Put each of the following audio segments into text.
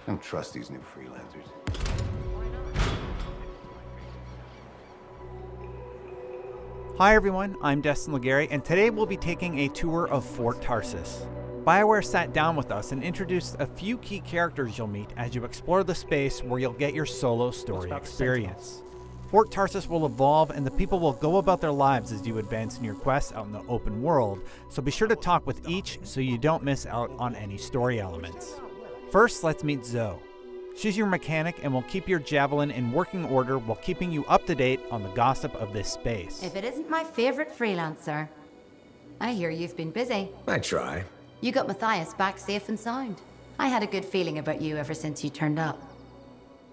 Don't trust these new freelancers. Hi everyone, I'm Destin Legary, and today we'll be taking a tour of Fort Tarsis. BioWare sat down with us and introduced a few key characters you'll meet as you explore the space where you'll get your solo story experience. Fort Tarsis will evolve and the people will go about their lives as you advance in your quests out in the open world, so be sure to talk with each so you don't miss out on any story elements. First, let's meet Zoe. She's your mechanic and will keep your javelin in working order while keeping you up to date on the gossip of this space. If it isn't my favorite freelancer. I hear you've been busy. I try. You got Matthias back safe and sound. I had a good feeling about you ever since you turned up.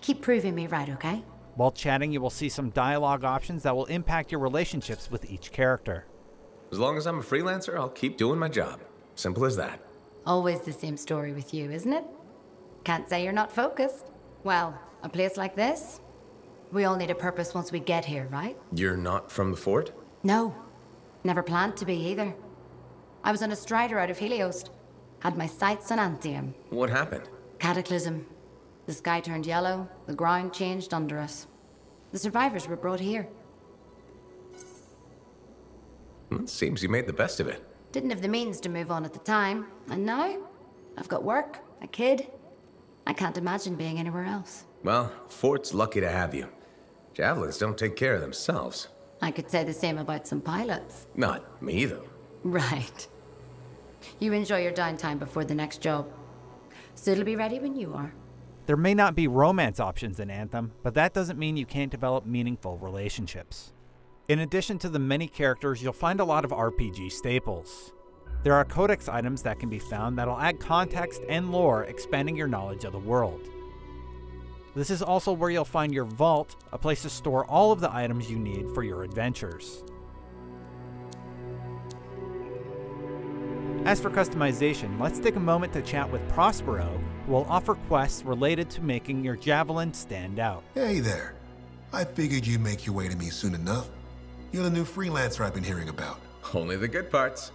Keep proving me right, okay? While chatting, you will see some dialogue options that will impact your relationships with each character. As long as I'm a freelancer, I'll keep doing my job. Simple as that. Always the same story with you, isn't it? Can't say you're not focused. Well, a place like this, we all need a purpose once we get here, right? You're not from the fort? No. Never planned to be either. I was on a strider out of Helios. Had my sights on Anthem. What happened? Cataclysm. The sky turned yellow, the ground changed under us. The survivors were brought here. It seems you made the best of it. Didn't have the means to move on at the time, and now I've got work, a kid. I can't imagine being anywhere else. Well, Fort's lucky to have you. Javelins don't take care of themselves. I could say the same about some pilots. Not me, though. Right. You enjoy your downtime before the next job. So it'll be ready when you are. There may not be romance options in Anthem, but that doesn't mean you can't develop meaningful relationships. In addition to the many characters, you'll find a lot of RPG staples. There are codex items that can be found that'll add context and lore, expanding your knowledge of the world. This is also where you'll find your vault, a place to store all of the items you need for your adventures. As for customization, let's take a moment to chat with Prospero, who will offer quests related to making your javelin stand out. Hey there. I figured you'd make your way to me soon enough. You're the new freelancer I've been hearing about. Only the good parts.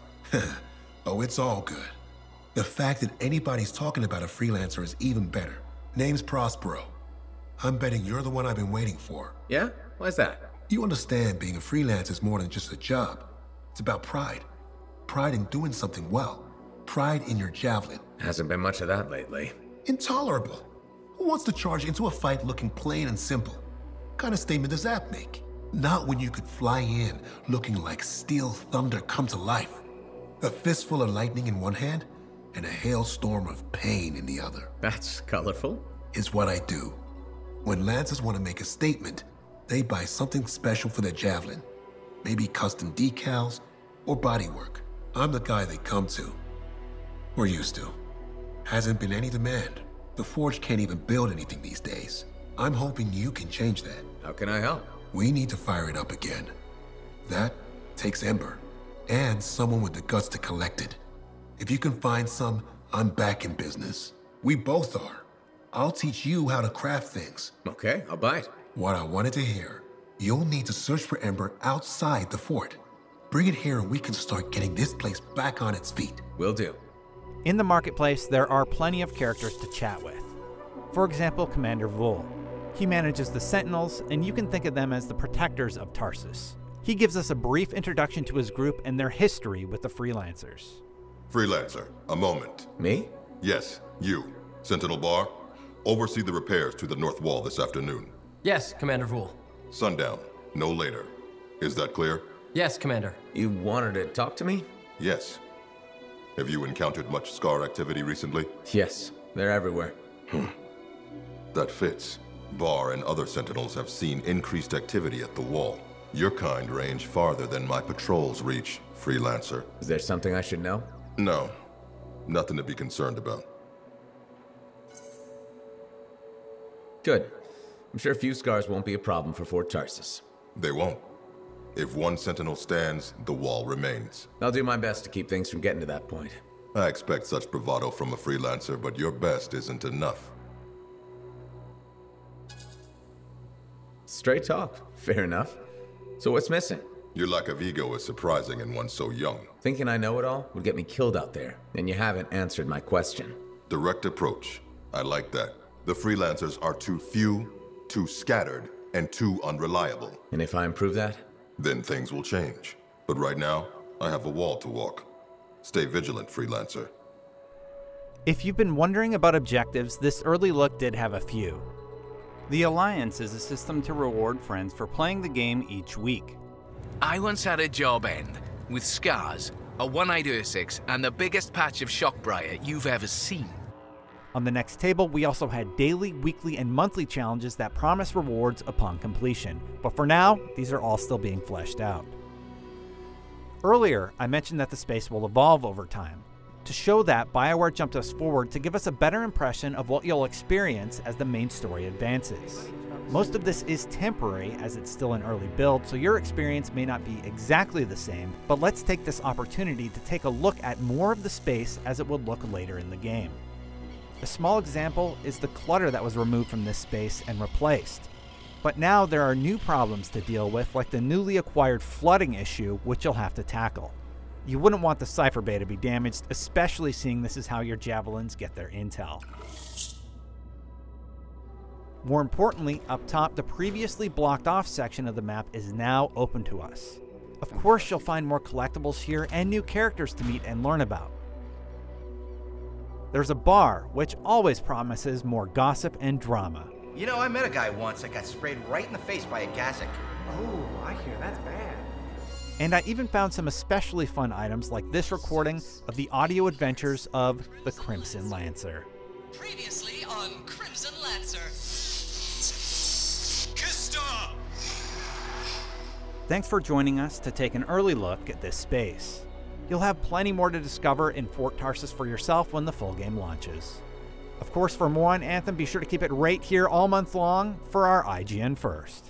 Oh, it's all good. The fact that anybody's talking about a freelancer is even better. Name's Prospero. I'm betting you're the one I've been waiting for. Yeah? Why's that? You understand being a freelancer is more than just a job. It's about pride. Pride in doing something well. Pride in your javelin. Hasn't been much of that lately. Intolerable. Who wants to charge into a fight looking plain and simple? What kind of statement does that make? Not when you could fly in looking like steel thunder come to life. A fistful of lightning in one hand and a hailstorm of pain in the other. That's colorful. Is what I do. When lancers want to make a statement, they buy something special for their javelin. Maybe custom decals or bodywork. I'm the guy they come to. We're used to. Hasn't been any demand. The Forge can't even build anything these days. I'm hoping you can change that. How can I help? We need to fire it up again. That takes Ember. And someone with the guts to collect it. If you can find some, I'm back in business. We both are. I'll teach you how to craft things. Okay, I'll bite. What I wanted to hear, you'll need to search for Ember outside the fort. Bring it here and we can start getting this place back on its feet. Will do. In the marketplace, there are plenty of characters to chat with. For example, Commander Vul. He manages the Sentinels, and you can think of them as the protectors of Tarsis. He gives us a brief introduction to his group and their history with the freelancers. Freelancer, a moment. Me? Yes, you. Sentinel Bar, oversee the repairs to the north wall this afternoon. Yes, Commander Vul. Sundown, no later. Is that clear? Yes, Commander. You wanted to talk to me? Yes. Have you encountered much Scar activity recently? Yes, they're everywhere. That fits. Bar and other Sentinels have seen increased activity at the wall. Your kind range farther than my patrols reach, Freelancer. Is there something I should know? No. Nothing to be concerned about. Good. I'm sure few scars won't be a problem for Fort Tarsis. They won't. If one Sentinel stands, the wall remains. I'll do my best to keep things from getting to that point. I expect such bravado from a Freelancer, but your best isn't enough. Straight talk. Fair enough. So what's missing? Your lack of ego is surprising in one so young. Thinking I know it all would get me killed out there, and you haven't answered my question. Direct approach. I like that. The freelancers are too few, too scattered, and too unreliable. And if I improve that? Then things will change. But right now, I have a wall to walk. Stay vigilant, freelancer. If you've been wondering about objectives, this early look did have a few. The Alliance is a system to reward friends for playing the game each week. I once had a job end with scars, a one-eyed Ursix, and the biggest patch of shockbriar you've ever seen. On the next table, we also had daily, weekly, and monthly challenges that promise rewards upon completion. But for now, these are all still being fleshed out. Earlier, I mentioned that the space will evolve over time. To show that, BioWare jumped us forward to give us a better impression of what you'll experience as the main story advances. Most of this is temporary as it's still an early build, so your experience may not be exactly the same, but let's take this opportunity to take a look at more of the space as it would look later in the game. A small example is the clutter that was removed from this space and replaced. But now there are new problems to deal with, like the newly acquired flooding issue, which you'll have to tackle. You wouldn't want the Cypher Bay to be damaged, especially seeing this is how your javelins get their intel. More importantly, up top, the previously blocked off section of the map is now open to us. Of course, you'll find more collectibles here and new characters to meet and learn about. There's a bar, which always promises more gossip and drama. You know, I met a guy once that got sprayed right in the face by a Gazik. Oh, I hear that's bad. And I even found some especially fun items like this recording of the audio adventures of the Crimson Lancer. Previously on Crimson Lancer. Kista! Thanks for joining us to take an early look at this space. You'll have plenty more to discover in Fort Tarsis for yourself when the full game launches. Of course, for more on Anthem, be sure to keep it right here all month long for our IGN First.